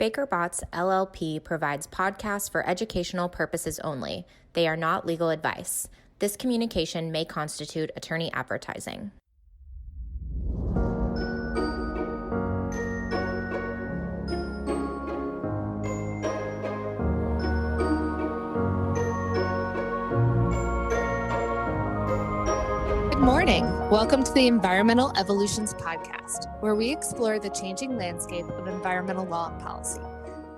Baker Botts LLP provides podcasts for educational purposes only. They are not legal advice. This communication may constitute attorney advertising. Good morning. Welcome to the Environmental Evolutions Podcast, where we explore the changing landscape of environmental law and policy.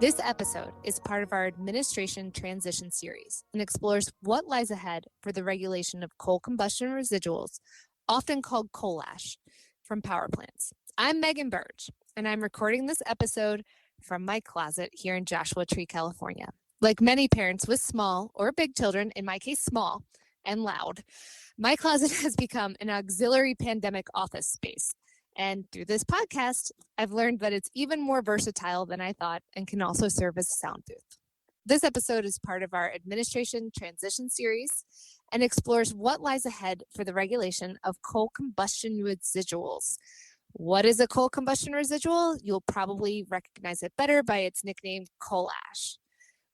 This episode is part of our Administration Transition Series and explores what lies ahead for the regulation of coal combustion residuals, often called coal ash, from power plants. I'm Megan Burge, and I'm recording this episode from my closet here in Joshua Tree, California. Like many parents with small or big children, in my case small and loud, my closet has become an auxiliary pandemic office space. And through this podcast, I've learned that it's even more versatile than I thought and can also serve as a sound booth. This episode is part of our Administration Transition Series and explores what lies ahead for the regulation of coal combustion residuals. What is a coal combustion residual? You'll probably recognize it better by its nickname, coal ash.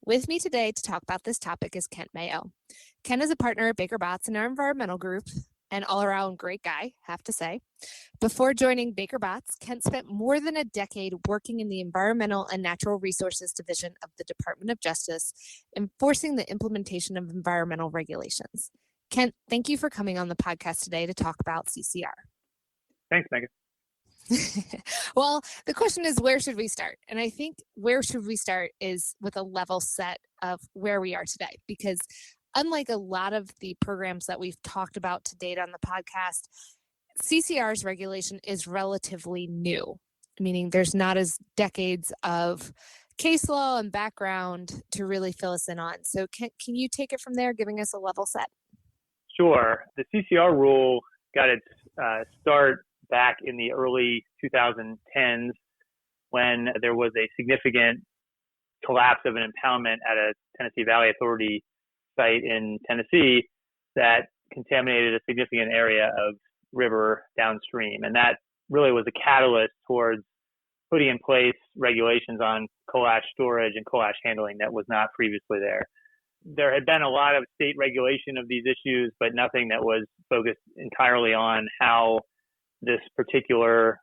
With me today to talk about this topic is Kent Mayo. Ken is a partner at Baker Botts in our environmental group, an all-around great guy, have to say. Before joining Baker Botts, Kent spent more than a decade working in the Environmental and Natural Resources Division of the Department of Justice, enforcing the implementation of environmental regulations. Kent, thank you for coming on the podcast today to talk about CCR. Thanks, Megan. Well, the question is, where should we start? And I think where should we start is with a level set of where we are today, because unlike a lot of the programs that we've talked about to date on the podcast, CCR's regulation is relatively new, meaning there's not as decades of case law and background to really fill us in on. So can you take it from there, giving us a level set? Sure. The CCR rule got its start back in the early 2010s when there was a significant collapse of an impoundment at a Tennessee Valley Authority site in Tennessee that contaminated a significant area of river downstream. And that really was a catalyst towards putting in place regulations on coal ash storage and coal ash handling that was not previously there. There had been a lot of state regulation of these issues, but nothing that was focused entirely on how this particular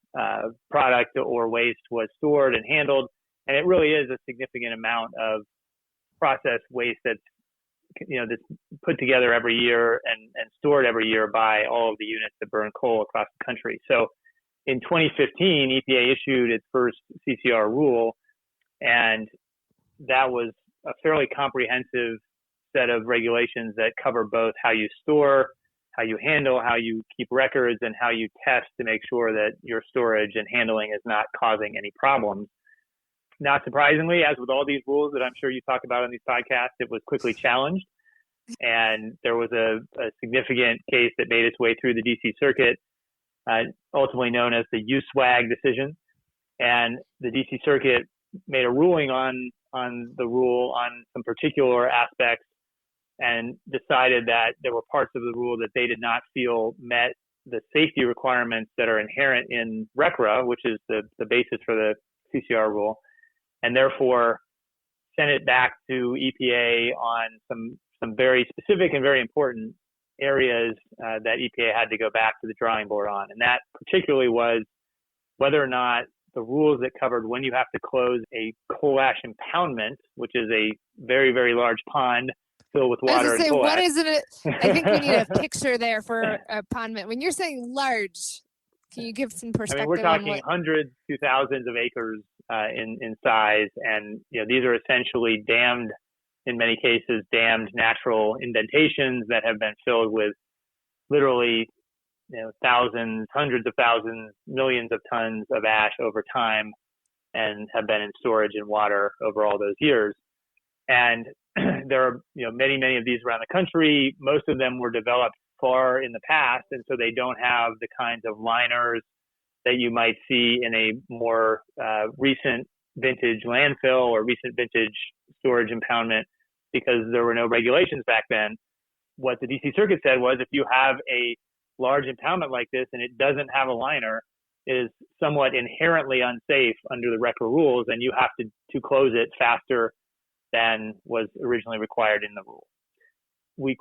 product or waste was stored and handled. And it really is a significant amount of processed waste that's that's put together every year and stored every year by all of the units that burn coal across the country. So in 2015, EPA issued its first CCR rule, and that was a fairly comprehensive set of regulations that cover both how you store, how you handle, how you keep records, and how you test to make sure that your storage and handling is not causing any problems. Not surprisingly, as with all these rules that I'm sure you talk about on these podcasts, it was quickly challenged. And there was a significant case that made its way through the DC Circuit, ultimately known as the USWAG decision. And the DC Circuit made a ruling on the rule on some particular aspects and decided that there were parts of the rule that they did not feel met the safety requirements that are inherent in RCRA, which is the basis for the CCR rule, and therefore sent it back to EPA on some very specific and very important areas that EPA had to go back to the drawing board on. And that particularly was whether or not the rules that covered when you have to close a coal ash impoundment, which is a very, very large pond filled with water and coal what ash. is it? I think we need a picture there for a pondment. When you're saying large, can you give some perspective? We're talking hundreds to thousands of acres in size, and these are essentially dammed, in many cases, dammed natural indentations that have been filled with literally thousands, hundreds of thousands, millions of tons of ash over time, and have been in storage and water over all those years. And there are many of these around the country. Most of them were developed far in the past, and so they don't have the kinds of liners that you might see in a more recent vintage landfill or recent vintage storage impoundment, because there were no regulations back then. What the DC Circuit said was, if you have a large impoundment like this and it doesn't have a liner, is somewhat inherently unsafe under the RECA rules, and you have to close it faster than was originally required in the rule. We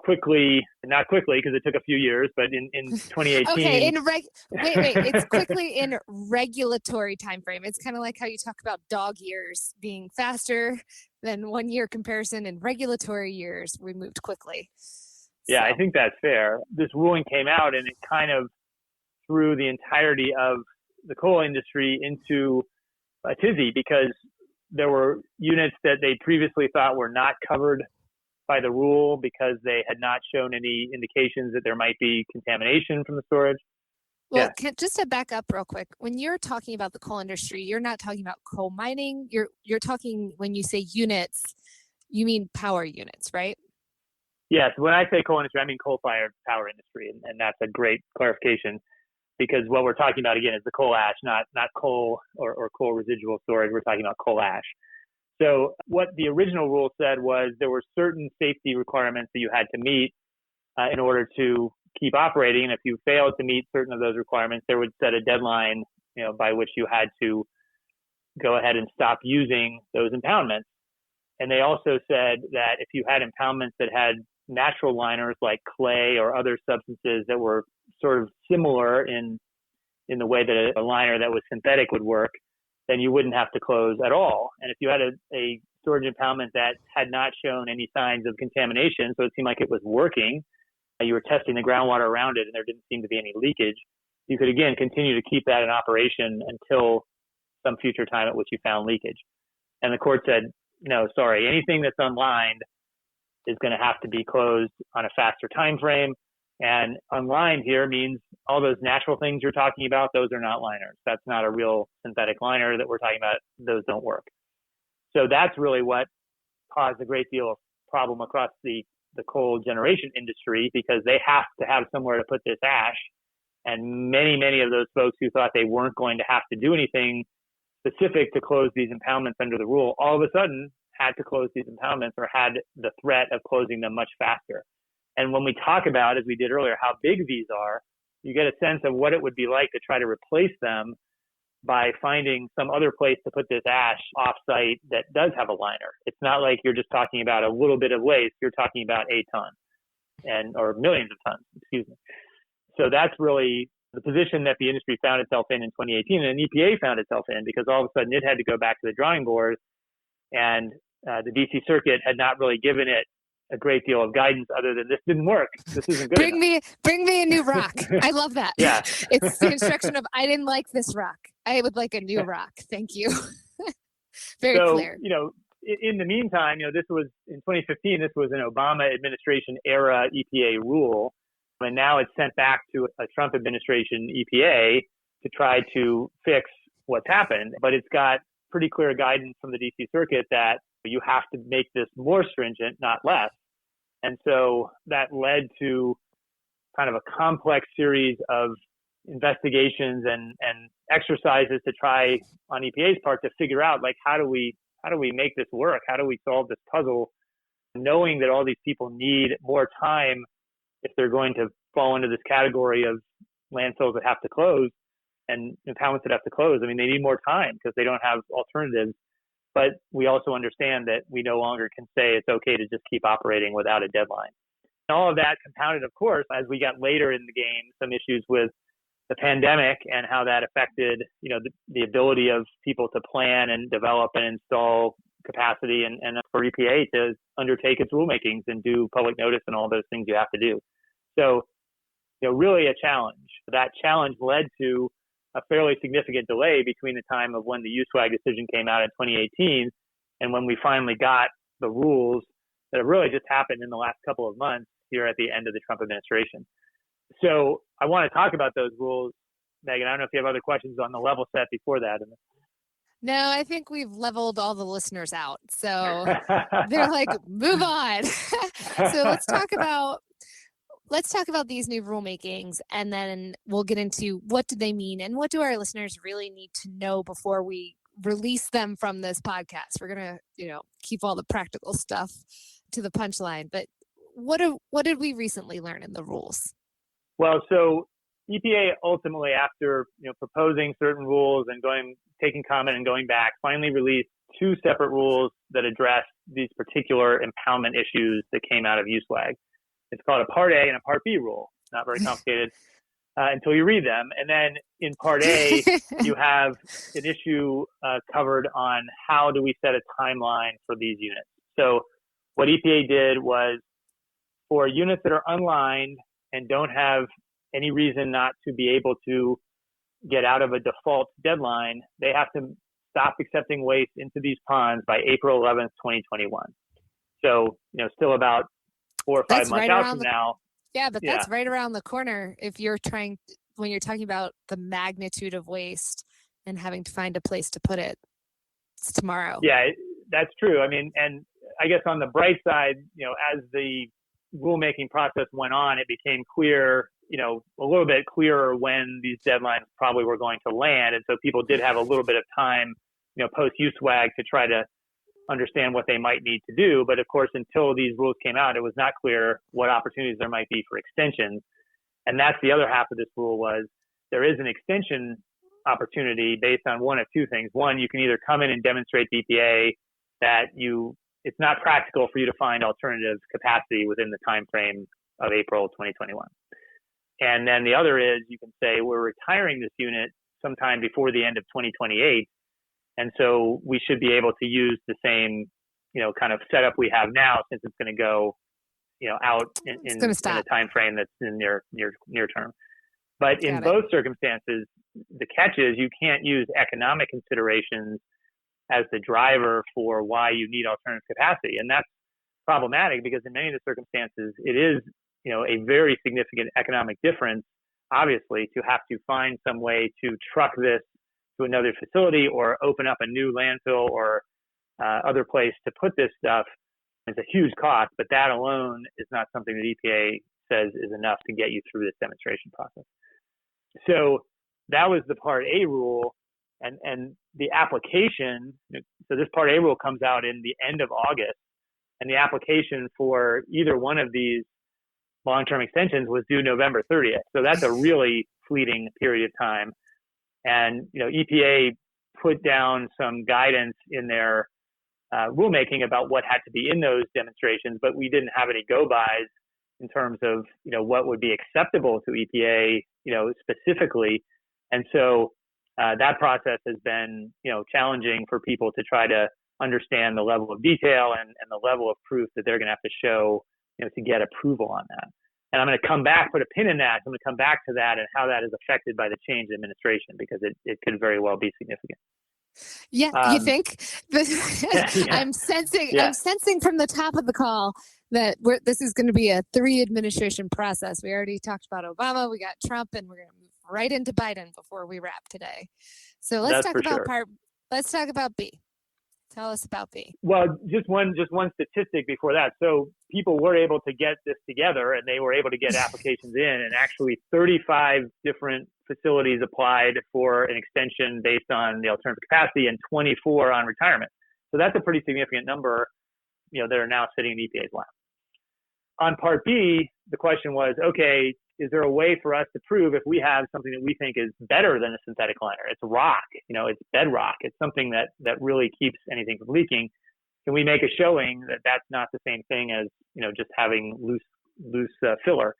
not quickly, because it took a few years, but in 2018. Okay, it's quickly in regulatory time frame. It's kind of like how you talk about dog years being faster than 1 year comparison. In regulatory years, we moved quickly. Yeah, I think that's fair. This ruling came out and it kind of threw the entirety of the coal industry into a tizzy, because there were units that they previously thought were not covered by the rule because they had not shown any indications that there might be contamination from the storage. Well, just to back up real quick, when you're talking about the coal industry, you're not talking about coal mining. You're talking, when you say units, you mean power units, right? Yes. When I say coal industry, I mean coal-fired power industry, and that's a great clarification, because what we're talking about again is the coal ash, not coal or coal residual storage. We're talking about coal ash. So what the original rule said was there were certain safety requirements that you had to meet in order to keep operating. And if you failed to meet certain of those requirements, there would set a deadline, by which you had to go ahead and stop using those impoundments. And they also said that if you had impoundments that had natural liners like clay or other substances that were sort of similar in the way that a liner that was synthetic would work, then you wouldn't have to close at all. And if you had a storage impoundment that had not shown any signs of contamination, so it seemed like it was working, you were testing the groundwater around it and there didn't seem to be any leakage, you could again continue to keep that in operation until some future time at which you found leakage. And the court said, no, sorry, anything that's unlined is going to have to be closed on a faster time frame. And unlined here means all those natural things you're talking about, those are not liners. That's not a real synthetic liner that we're talking about. Those don't work. So that's really what caused a great deal of problem across the coal generation industry, because they have to have somewhere to put this ash. And many of those folks who thought they weren't going to have to do anything specific to close these impoundments under the rule, all of a sudden had to close these impoundments or had the threat of closing them much faster. And when we talk about, as we did earlier, how big these are, you get a sense of what it would be like to try to replace them by finding some other place to put this ash off-site that does have a liner. It's not like you're just talking about a little bit of waste. You're talking about a ton or millions of tons, excuse me. So that's really the position that the industry found itself in 2018, and EPA found itself in, because all of a sudden it had to go back to the drawing board, and the DC Circuit had not really given it a great deal of guidance other than this didn't work. This isn't good enough. Bring me a new rock. I love that. Yeah. It's the instruction of, I didn't like this rock. I would like a new rock. Thank you. Very clear. In the meantime, this was in 2015, this was an Obama administration era EPA rule. And now it's sent back to a Trump administration EPA to try to fix what's happened. But it's got pretty clear guidance from the DC Circuit that you have to make this more stringent, not less. And so that led to kind of a complex series of investigations and exercises to try on EPA's part to figure out, like, how do we make this work? How do we solve this puzzle, knowing that all these people need more time if they're going to fall into this category of landfills that have to close and impoundments that have to close. I mean, they need more time because they don't have alternatives. But we also understand that we no longer can say it's okay to just keep operating without a deadline. And all of that compounded, of course, as we got later in the game, some issues with the pandemic and how that affected, the ability of people to plan and develop and install capacity and for EPA to undertake its rulemakings and do public notice and all those things you have to do. So, really a challenge. That challenge led to a fairly significant delay between the time of when the USWAG decision came out in 2018 and when we finally got the rules that have really just happened in the last couple of months here at the end of the Trump administration. So I want to talk about those rules, Megan. I don't know if you have other questions on the level set before that. No, I think we've leveled all the listeners out. So they're like, move on. So let's talk about these new rulemakings, and then we'll get into what do they mean and what do our listeners really need to know before we release them from this podcast. We're going to, keep all the practical stuff to the punchline. But what did we recently learn in the rules? Well, so EPA ultimately, after proposing certain rules and taking comment and going back, finally released two separate rules that address these particular impoundment issues that came out of USWAG. It's called a Part A and a Part B rule. Not very complicated until you read them. And then in Part A, you have an issue covered on how do we set a timeline for these units. So what EPA did was, for units that are unlined and don't have any reason not to be able to get out of a default deadline, they have to stop accepting waste into these ponds by April 11th, 2021. So, still about 4 or 5 months out from now. Yeah, but that's right around the corner when you're talking about the magnitude of waste and having to find a place to put it. It's tomorrow. Yeah, that's true. I mean, and I guess on the bright side, as the rulemaking process went on, it became clear, a little bit clearer when these deadlines probably were going to land. And so people did have a little bit of time, post-USWAG to try to understand what they might need to do. But of course, until these rules came out, it was not clear what opportunities there might be for extensions. And that's the other half of this rule was there is an extension opportunity based on one of two things. One, you can either come in and demonstrate to EPA that it's not practical for you to find alternative capacity within the time frame of April 2021. And then the other is you can say we're retiring this unit sometime before the end of 2028. And so we should be able to use the same, kind of setup we have now, since it's going to go, out in a time frame that's in near term. But in both circumstances, the catch is you can't use economic considerations as the driver for why you need alternative capacity. And that's problematic because in many of the circumstances, it is, a very significant economic difference, obviously, to have to find some way to truck this to another facility or open up a new landfill or other place to put this stuff. It's a huge cost, but that alone is not something that EPA says is enough to get you through this demonstration process. So that was the Part A rule. And the application, so this Part A rule comes out in the end of August, and the application for either one of these long-term extensions was due November 30th. So that's a really fleeting period of time. And, EPA put down some guidance in their rulemaking about what had to be in those demonstrations, but we didn't have any go-bys in terms of, what would be acceptable to EPA, specifically. And so that process has been, challenging for people to try to understand the level of detail and the level of proof that they're going to have to show, to get approval on that. And I'm going to come back, put a pin in that. I'm going to come back to that and how that is affected by the change in administration, because it could very well be significant. Yeah, you think? I'm sensing from the top of the call that this is going to be a 3 administration process. We already talked about Obama, we got Trump, and we're going to move right into Biden before we wrap today. So let's talk about B. Tell us about B. Well, just one statistic before that. So people were able to get this together, and they were able to get applications in, and actually 35 different facilities applied for an extension based on the alternative capacity, and 24 on retirement. So that's a pretty significant number, that are now sitting in EPA's lap. On Part B, the question was, okay, is there a way for us to prove if we have something that we think is better than a synthetic liner? It's rock, it's bedrock. It's something that really keeps anything from leaking. Can we make a showing that that's not the same thing as, just having loose filler?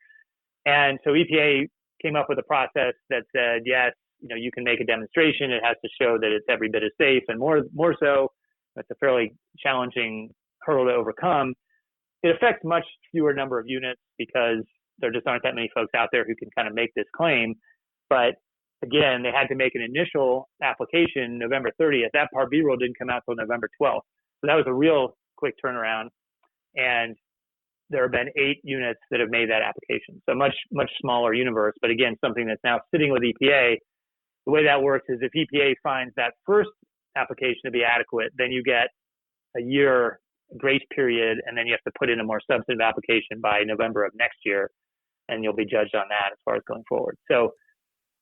And so EPA came up with a process that said, yes, you can make a demonstration. It has to show that it's every bit as safe, and more so. It's a fairly challenging hurdle to overcome. It affects much fewer number of units because there just aren't that many folks out there who can kind of make this claim. But again, they had to make an initial application November 30th. That Part B rule didn't come out until November 12th. So that was a real quick turnaround. And there have been 8 units that have made that application. So much smaller universe, but again, something that's now sitting with EPA. The way that works is if EPA finds that first application to be adequate, then you get a year grace period, and then you have to put in a more substantive application by November of next year, and you'll be judged on that as far as going forward. So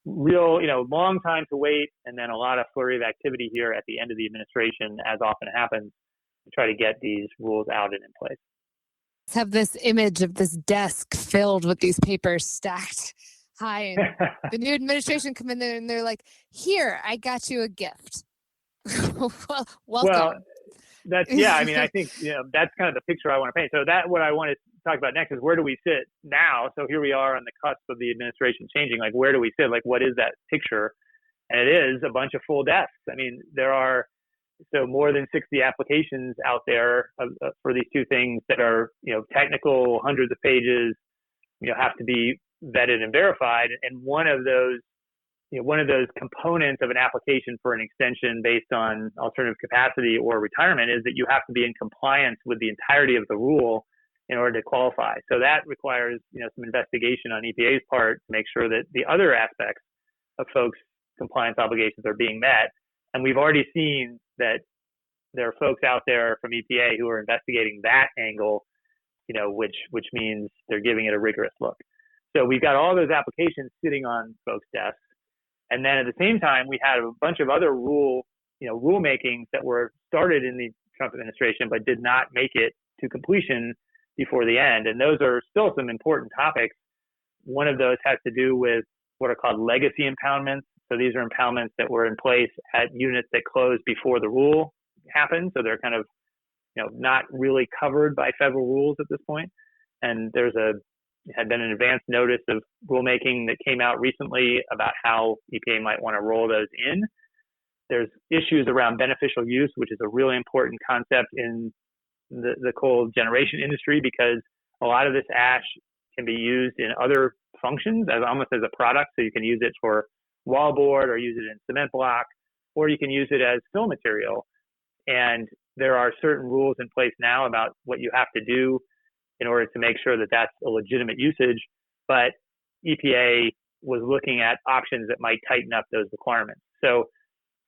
real, long time to wait, and then a lot of flurry of activity here at the end of the administration, as often happens, to try to get these rules out and in place. Have this image of this desk filled with these papers stacked Hi, and the new administration come in there and they're like, here, I got you a gift. Well, welcome. Well, I think that's kind of the picture I want to paint. So that what I want to talk about next is where do we sit now? So here we are on the cusp of the administration changing. Like, where do we sit? Like, what is that picture? And it is a bunch of full desks. I mean, there are more than 60 applications out there for these two things that are technical, hundreds of pages, have to be vetted and verified. And one of those components of an application for an extension based on alternative capacity or retirement is that you have to be in compliance with the entirety of the rule in order to qualify. So that requires, some investigation on EPA's part to make sure that the other aspects of folks' compliance obligations are being met. And we've already seen that there are folks out there from EPA who are investigating that angle, which means they're giving it a rigorous look. So we've got all those applications sitting on folks' desks. And then at the same time, we had a bunch of other rulemakings that were started in the Trump administration, but did not make it to completion before the end. And those are still some important topics. One of those has to do with what are called legacy impoundments. So these are impoundments that were in place at units that closed before the rule happened. So they're kind of, not really covered by federal rules at this point. And had been an advance notice of rulemaking that came out recently about how EPA might want to roll those in. There's issues around beneficial use, which is a really important concept in the coal generation industry, because a lot of this ash can be used in other functions almost as a product. So you can use it for wallboard or use it in cement block, or you can use it as fill material. And there are certain rules in place now about what you have to do in order to make sure that that's a legitimate usage. But EPA was looking at options that might tighten up those requirements. So,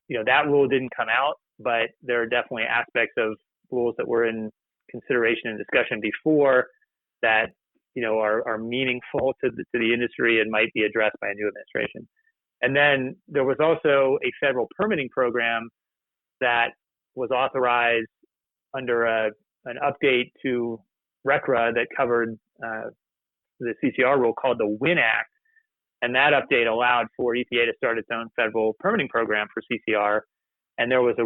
that rule didn't come out, but there are definitely aspects of rules that were in consideration and discussion before that, are meaningful to the industry and might be addressed by a new administration. And then there was also a federal permitting program that was authorized under an update to RCRA that covered the CCR rule called the WIN Act. And that update allowed for EPA to start its own federal permitting program for CCR. And there was a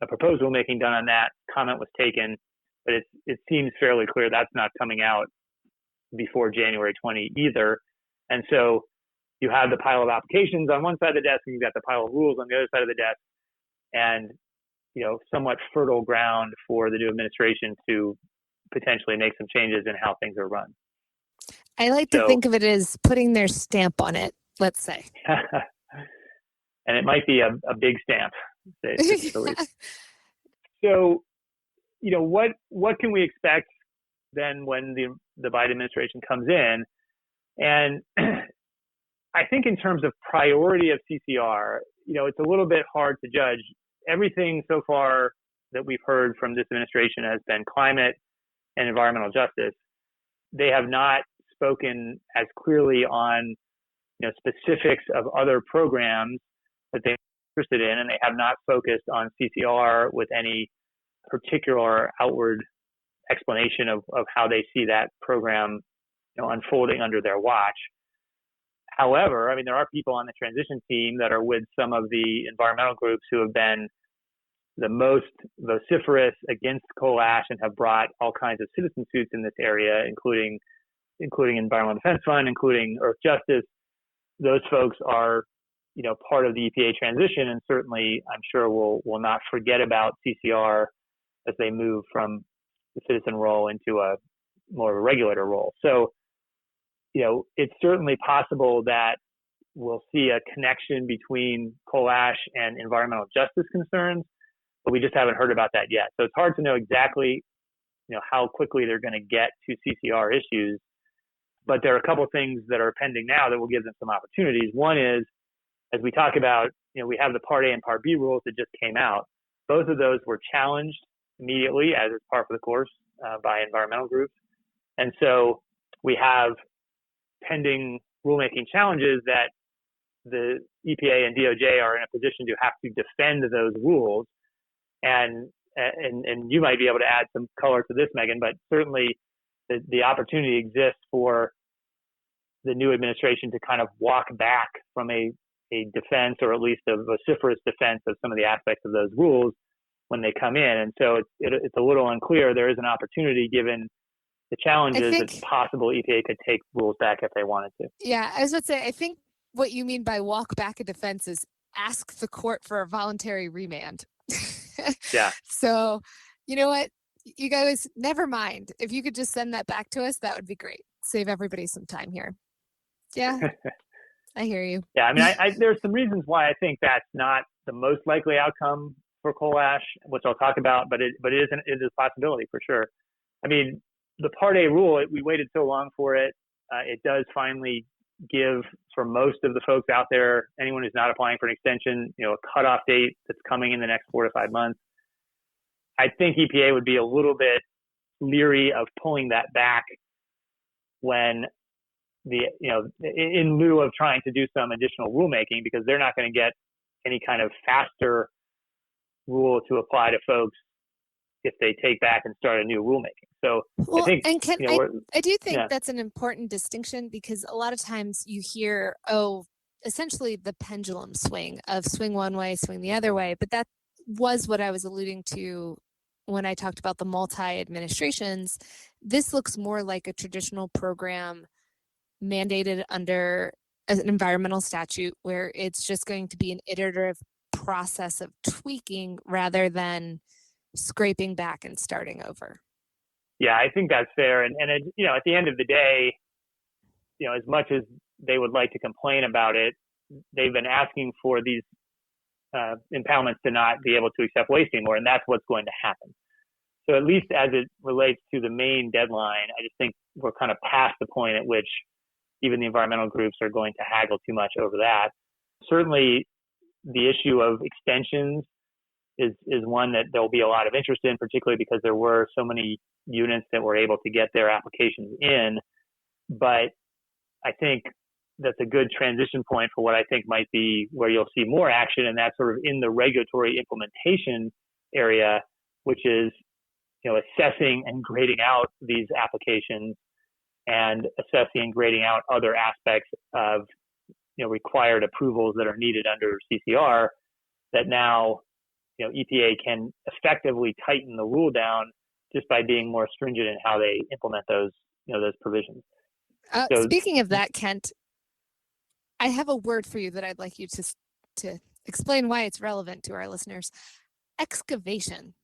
proposed rulemaking done on that. Comment was taken, but it seems fairly clear that's not coming out before January 20 either. And so you have the pile of applications on one side of the desk, and you've got the pile of rules on the other side of the desk, and somewhat fertile ground for the new administration to potentially make some changes in how things are run. I like to think of it as putting their stamp on it, let's say. And it might be a big stamp. So, what can we expect then when the Biden administration comes in? And I think in terms of priority of CCR, it's a little bit hard to judge. Everything so far that we've heard from this administration has been climate and environmental justice. They have not spoken as clearly on specifics of other programs that they're interested in, and they have not focused on CCR with any particular outward explanation of how they see that program unfolding under their watch. However, there are people on the transition team that are with some of the environmental groups who have been the most vociferous against coal ash and have brought all kinds of citizen suits in this area, including Environmental Defense Fund, including Earth Justice. Those folks are, part of the EPA transition, and certainly I'm sure will not forget about CCR as they move from the citizen role into a more of a regulator role. So, it's certainly possible that we'll see a connection between coal ash and environmental justice concerns, but we just haven't heard about that yet. So it's hard to know exactly, how quickly they're going to get to CCR issues. But there are a couple of things that are pending now that will give them some opportunities. One is, as we talk about, we have the Part A and Part B rules that just came out. Both of those were challenged immediately, as is par for the course, by environmental groups. And so we have pending rulemaking challenges that the EPA and DOJ are in a position to have to defend those rules. And you might be able to add some color to this, Megan, but certainly the opportunity exists for the new administration to kind of walk back from a defense, or at least a vociferous defense of some of the aspects of those rules when they come in. And so it's a little unclear. There is an opportunity, given the challenges, it's possible EPA could take rules back if they wanted to. Yeah, I was about to say, I think what you mean by walk back a defense is ask the court for a voluntary remand. Yeah. So, you know what? You guys, never mind. If you could just send that back to us, that would be great. Save everybody some time here. Yeah, I hear you. Yeah, I mean, there's some reasons why I think that's not the most likely outcome for coal ash, which I'll talk about, but it is a possibility for sure. I mean, the Part A rule, we waited so long for it. It does finally give, for most of the folks out there, anyone who's not applying for an extension, a cutoff date that's coming in the next 4 to 5 months. I think EPA would be a little bit leery of pulling that back when in lieu of trying to do some additional rulemaking, because they're not going to get any kind of faster rule to apply to folks if they take back and start a new rulemaking. So well, I think, I do think that's an important distinction, because a lot of times you hear, essentially the pendulum swing of swing one way, swing the other way. But that was what I was alluding to when I talked about the multi-administrations. This looks more like a traditional program mandated under an environmental statute, where it's just going to be an iterative process of tweaking rather than scraping back and starting over. Yeah, I think that's fair. And at the end of the day, as much as they would like to complain about it, they've been asking for these impoundments to not be able to accept waste anymore, and that's what's going to happen. So at least as it relates to the main deadline, I just think we're kind of past the point at which even the environmental groups are going to haggle too much over that. Certainly, the issue of extensions is one that there'll be a lot of interest in, particularly because there were so many units that were able to get their applications in. But I think that's a good transition point for what I think might be where you'll see more action, and that's sort of in the regulatory implementation area, which is assessing and grading out these applications and assessing and grading out other aspects of required approvals that are needed under CCR, that now EPA can effectively tighten the rule down just by being more stringent in how they implement those provisions. Speaking of that, Kent, I have a word for you that I'd like you to explain why it's relevant to our listeners. Excavation.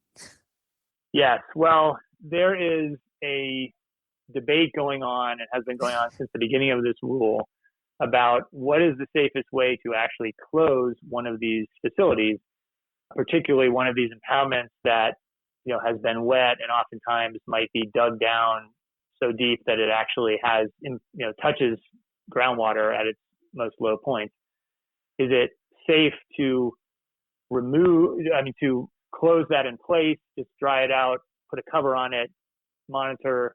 Yes. Well, there is a debate going on, and has been going on since the beginning of this rule, about what is the safest way to actually close one of these facilities, particularly one of these impoundments that has been wet and oftentimes might be dug down so deep that it actually has touches groundwater at its most low point. Is it safe to to close that in place, just dry it out, put a cover on it, monitor,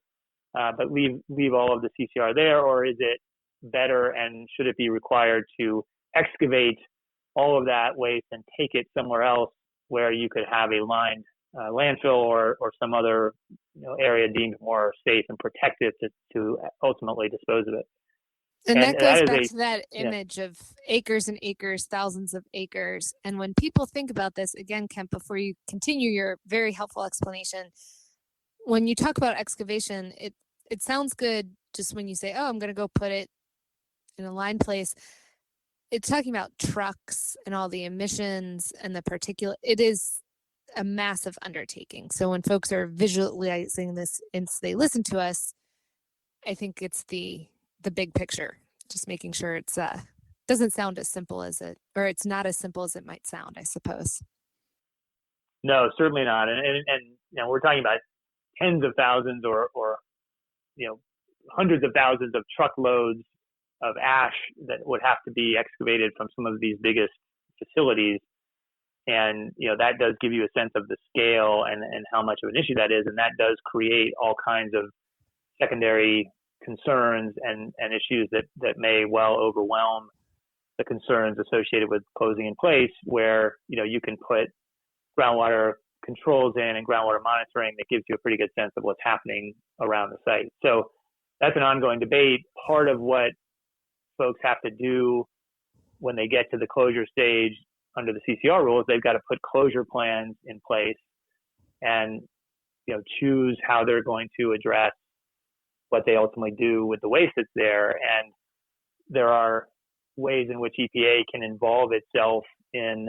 but leave all of the CCR there? Or is it better, and should it be required to excavate all of that waste and take it somewhere else where you could have a lined landfill or some other area deemed more safe and protected to ultimately dispose of it? And that goes back to that image of acres and acres, thousands of acres. And when people think about this, again, Kemp, before you continue your very helpful explanation, when you talk about excavation, it sounds good just when you say, I'm going to go put it in a lined place. It's talking about trucks and all the emissions and the particulate. It is a massive undertaking. So when folks are visualizing this and they listen to us, I think it's the big picture, just making sure it's doesn't sound as simple as it, or it's not as simple as it might sound, I suppose. No, certainly not. And we're talking about tens of thousands or hundreds of thousands of truckloads of ash that would have to be excavated from some of these biggest facilities. And, that does give you a sense of the scale and how much of an issue that is. And that does create all kinds of secondary concerns and issues that may well overwhelm the concerns associated with closing in place, where, you can put groundwater controls in and groundwater monitoring that gives you a pretty good sense of what's happening around the site. So that's an ongoing debate. Part of what folks have to do when they get to the closure stage under the CCR rules, they've got to put closure plans in place and, choose how they're going to address what they ultimately do with the waste that's there. And there are ways in which EPA can involve itself in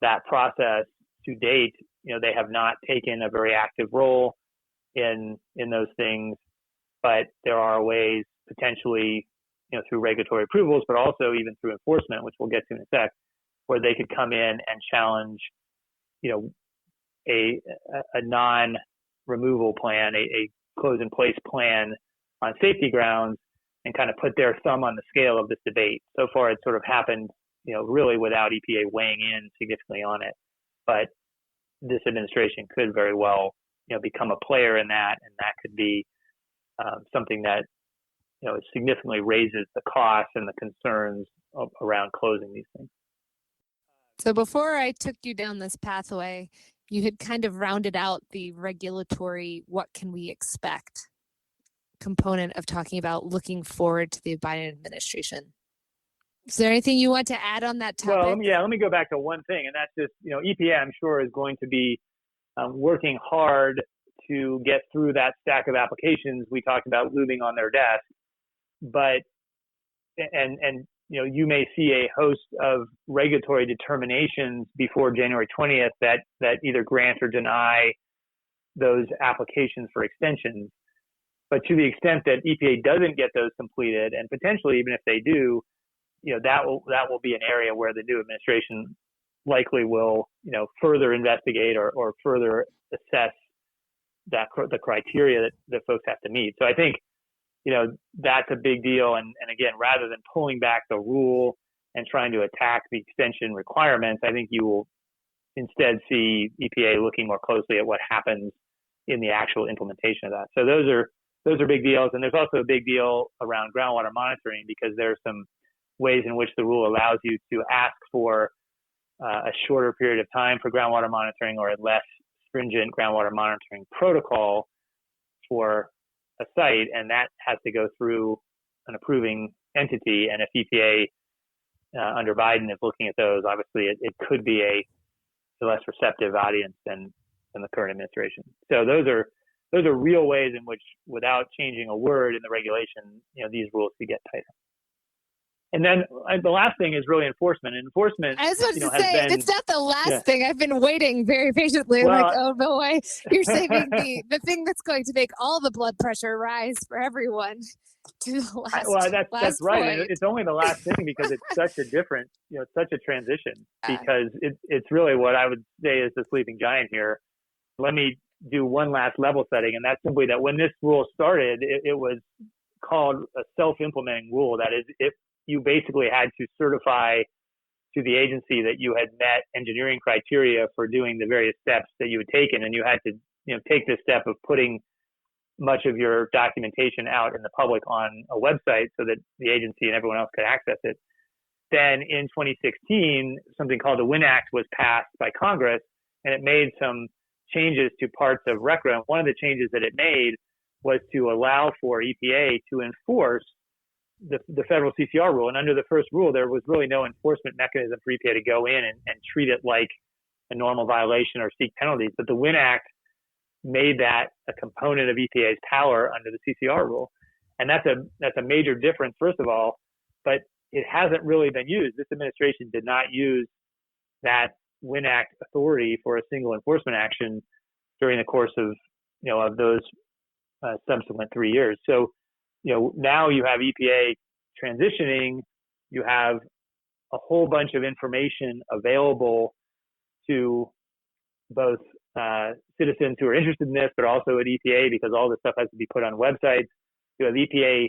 that process. To date, they have not taken a very active role in those things, but there are ways potentially, through regulatory approvals, but also even through enforcement, which we'll get to in a sec, where they could come in and challenge, a non-removal plan, a close-in-place plan on safety grounds, and kind of put their thumb on the scale of this debate. So far, it's sort of happened, really without EPA weighing in significantly on it. But this administration could very well, become a player in that, and that could be something that, significantly raises the costs and the concerns around closing these things. So before I took you down this pathway, you had kind of rounded out the regulatory what can we expect component of talking about looking forward to the Biden administration. Is there anything you want to add on that topic? Well, let me go back to one thing, and that's just, EPA, I'm sure, is going to be working hard to get through that stack of applications we talked about looming on their desk. But, you may see a host of regulatory determinations before January 20th that either grant or deny those applications for extensions. But to the extent that EPA doesn't get those completed, and potentially even if they do, that will be an area where the new administration likely will, further investigate or further assess the criteria that folks have to meet. So I think, that's a big deal. And again, rather than pulling back the rule and trying to attack the extension requirements, I think you will instead see EPA looking more closely at what happens in the actual implementation of that. So those are big deals. And there's also a big deal around groundwater monitoring, because there are some ways in which the rule allows you to ask for a shorter period of time for groundwater monitoring or a less stringent groundwater monitoring protocol for a site, and that has to go through an approving entity. And if EPA under Biden is looking at those, obviously it could be a less receptive audience than the current administration. So those are real ways in which, without changing a word in the regulation, these rules could get tighter. And then the last thing is really enforcement. And enforcement, I was about to say, it's not the last thing. I've been waiting very patiently. Well, oh no way, you're saving the thing that's going to make all the blood pressure rise for everyone to the last. Well, that's right. Point. It's only the last thing because it's such a different, such a transition. Because it's really what I would say is the sleeping giant here. Let me do one last level setting, and that's simply that when this rule started, it was called a self-implementing rule. That is, you basically had to certify to the agency that you had met engineering criteria for doing the various steps that you had taken, and you had to, take this step of putting much of your documentation out in the public on a website so that the agency and everyone else could access it. Then in 2016, something called the WIN Act was passed by Congress, and it made some changes to parts of RCRA. And one of the changes that it made was to allow for EPA to enforce the federal CCR rule. And under the first rule, there was really no enforcement mechanism for EPA to go in and treat it like a normal violation or seek penalties. But the WIN Act made that a component of EPA's power under the CCR rule. And that's a major difference, first of all, but it hasn't really been used. This administration did not use that WIN Act authority for a single enforcement action during the course of, of those subsequent 3 years. So, now you have EPA transitioning, you have a whole bunch of information available to both citizens who are interested in this, but also at EPA, because all this stuff has to be put on websites. You have EPA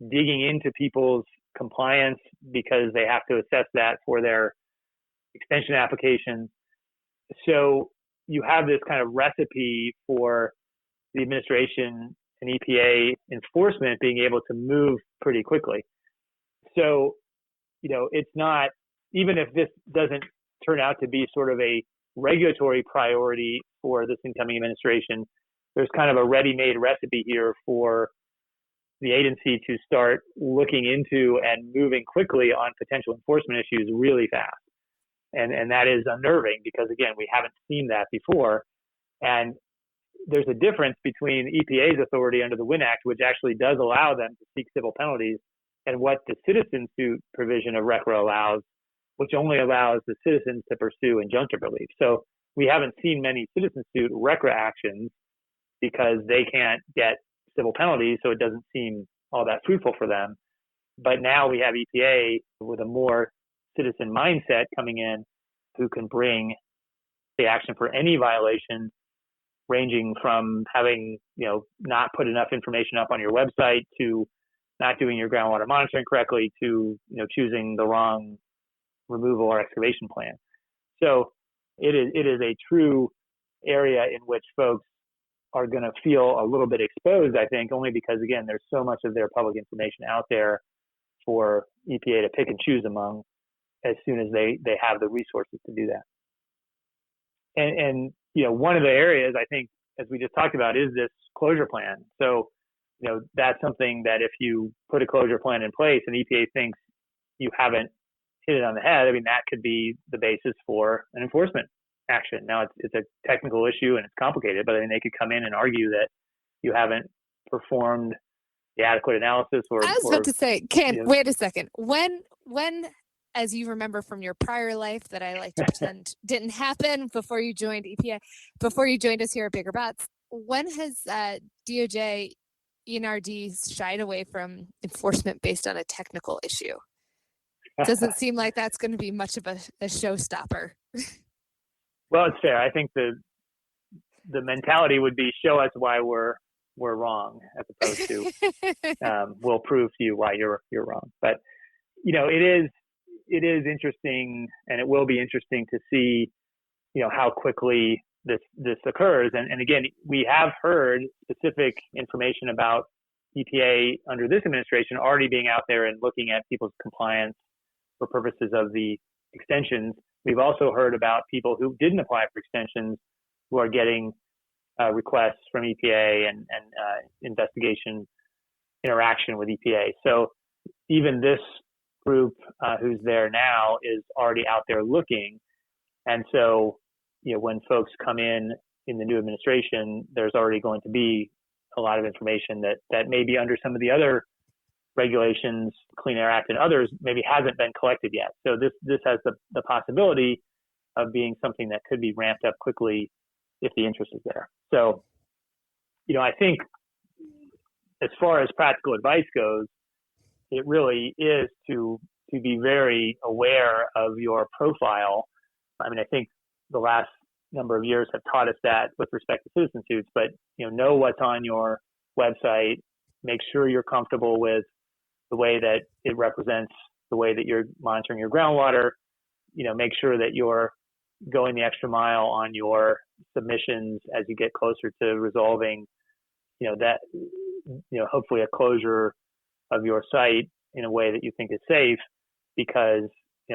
digging into people's compliance because they have to assess that for their extension applications. So you have this kind of recipe for the administration and EPA enforcement being able to move pretty quickly. So, it's not, even if this doesn't turn out to be sort of a regulatory priority for this incoming administration, there's kind of a ready-made recipe here for the agency to start looking into and moving quickly on potential enforcement issues really fast. And that is unnerving because, again, we haven't seen that before. And there's a difference between EPA's authority under the WIN Act, which actually does allow them to seek civil penalties, and what the citizen suit provision of RCRA allows, which only allows the citizens to pursue injunctive relief. So we haven't seen many citizen suit RCRA actions because they can't get civil penalties, so it doesn't seem all that fruitful for them. But now we have EPA with a more citizen mindset coming in who can bring the action for any violation, ranging from having, not put enough information up on your website to not doing your groundwater monitoring correctly to, choosing the wrong removal or excavation plan. So it is a true area in which folks are going to feel a little bit exposed, I think, only because, again, there's so much of their public information out there for EPA to pick and choose among as soon as they have the resources to do that. And one of the areas I think, as we just talked about, is this closure plan. So, that's something that if you put a closure plan in place and EPA thinks you haven't hit it on the head, that could be the basis for an enforcement action. Now, it's a technical issue and it's complicated, but they could come in and argue that you haven't performed the adequate analysis or. I was about to say, Ken, wait a second. When, as you remember from your prior life that I like to pretend didn't happen before you joined EPA, before you joined us here at Bigger Bats, when has DOJ, ENRD shied away from enforcement based on a technical issue? Doesn't seem like that's going to be much of a showstopper. Well, it's fair. I think the mentality would be show us why we're wrong, as opposed to we'll prove to you why you're wrong. But it is interesting, and it will be interesting to see how quickly this occurs. And again, we have heard specific information about EPA under this administration already being out there and looking at people's compliance for purposes of the extensions. We've also heard about people who didn't apply for extensions who are getting requests from EPA and investigation interaction with EPA. So even this group who's there now is already out there looking. And so, when folks come in the new administration, there's already going to be a lot of information that maybe under some of the other regulations, Clean Air Act and others, maybe hasn't been collected yet. So this has the possibility of being something that could be ramped up quickly if the interest is there. So, I think as far as practical advice goes, it really is to be very aware of your profile. I think the last number of years have taught us that with respect to citizen suits, but know what's on your website, make sure you're comfortable with the way that it represents the way that you're monitoring your groundwater, make sure that you're going the extra mile on your submissions as you get closer to resolving, hopefully a closure of your site in a way that you think is safe, because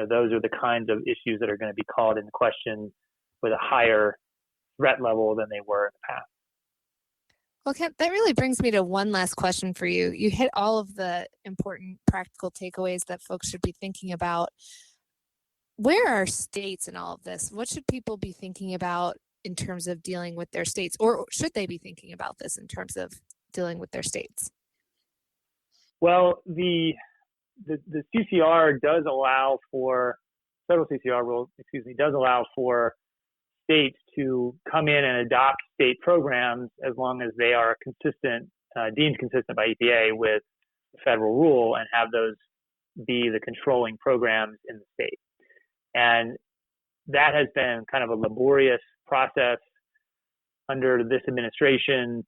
those are the kinds of issues that are going to be called into question with a higher threat level than they were in the past. Well, Kent, that really brings me to one last question for you. You hit all of the important practical takeaways that folks should be thinking about. Where are states in all of this? What should people be thinking about in terms of dealing with their states, or should they be thinking about this in terms of dealing with their states? Well, the CCR does allow for, federal CCR rule, does allow for states to come in and adopt state programs as long as they are consistent, deemed consistent by EPA with the federal rule, and have those be the controlling programs in the state. And that has been kind of a laborious process under this administration.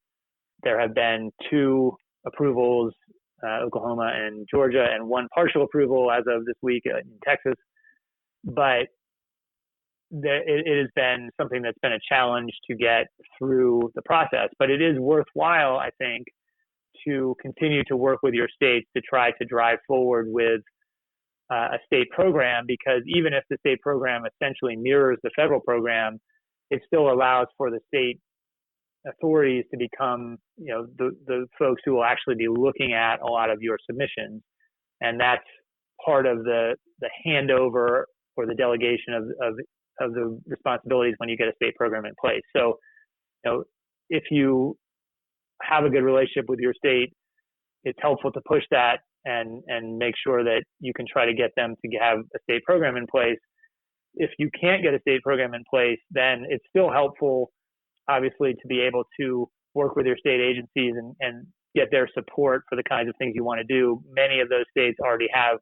There have been 2 approvals, Oklahoma and Georgia, and 1 partial approval as of this week in Texas. But it has been something that's been a challenge to get through the process. But it is worthwhile, I think, to continue to work with your states to try to drive forward with a state program, because even if the state program essentially mirrors the federal program, it still allows for the state authorities to become, the folks who will actually be looking at a lot of your submissions. And that's part of the handover or the delegation of the responsibilities when you get a state program in place. So, if you have a good relationship with your state, it's helpful to push that and make sure that you can try to get them to have a state program in place. If you can't get a state program in place, then it's still helpful, obviously, to be able to work with your state agencies and get their support for the kinds of things you want to do. Many of those states already have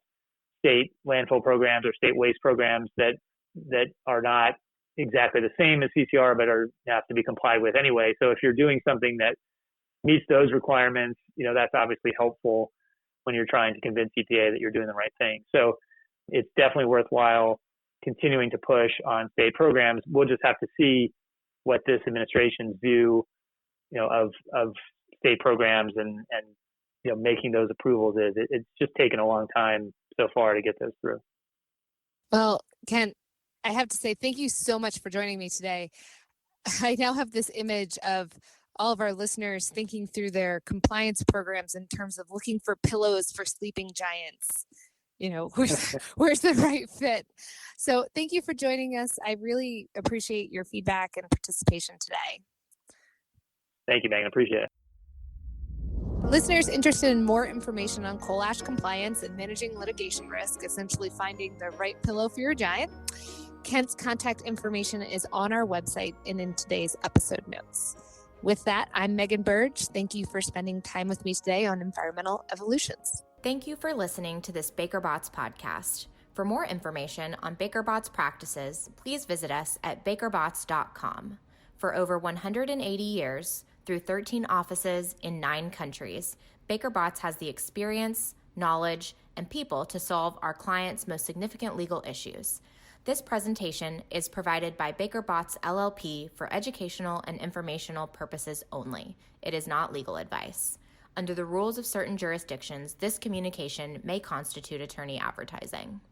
state landfill programs or state waste programs that are not exactly the same as CCR, but have to be complied with anyway. So if you're doing something that meets those requirements, that's obviously helpful when you're trying to convince EPA that you're doing the right thing. So it's definitely worthwhile continuing to push on state programs. We'll just have to see what this administration's view, of state programs and making those approvals is. It's just taken a long time so far to get those through. Well, Ken, I have to say thank you so much for joining me today. I now have this image of all of our listeners thinking through their compliance programs in terms of looking for pillows for sleeping giants. Where's the right fit? So thank you for joining us. I really appreciate your feedback and participation today. Thank you, Megan. Appreciate it. Listeners interested in more information on coal ash compliance and managing litigation risk, essentially finding the right pillow for your giant, Kent's contact information is on our website and in today's episode notes. With that, I'm Megan Burge. Thank you for spending time with me today on Environmental Evolutions. Thank you for listening to this Baker Botts podcast. For more information on Baker Botts practices, please visit us at bakerbotts.com. For over 180 years, through 13 offices in 9 countries, Baker Botts has the experience, knowledge, and people to solve our clients' most significant legal issues. This presentation is provided by Baker Botts LLP for educational and informational purposes only. It is not legal advice. Under the rules of certain jurisdictions, this communication may constitute attorney advertising.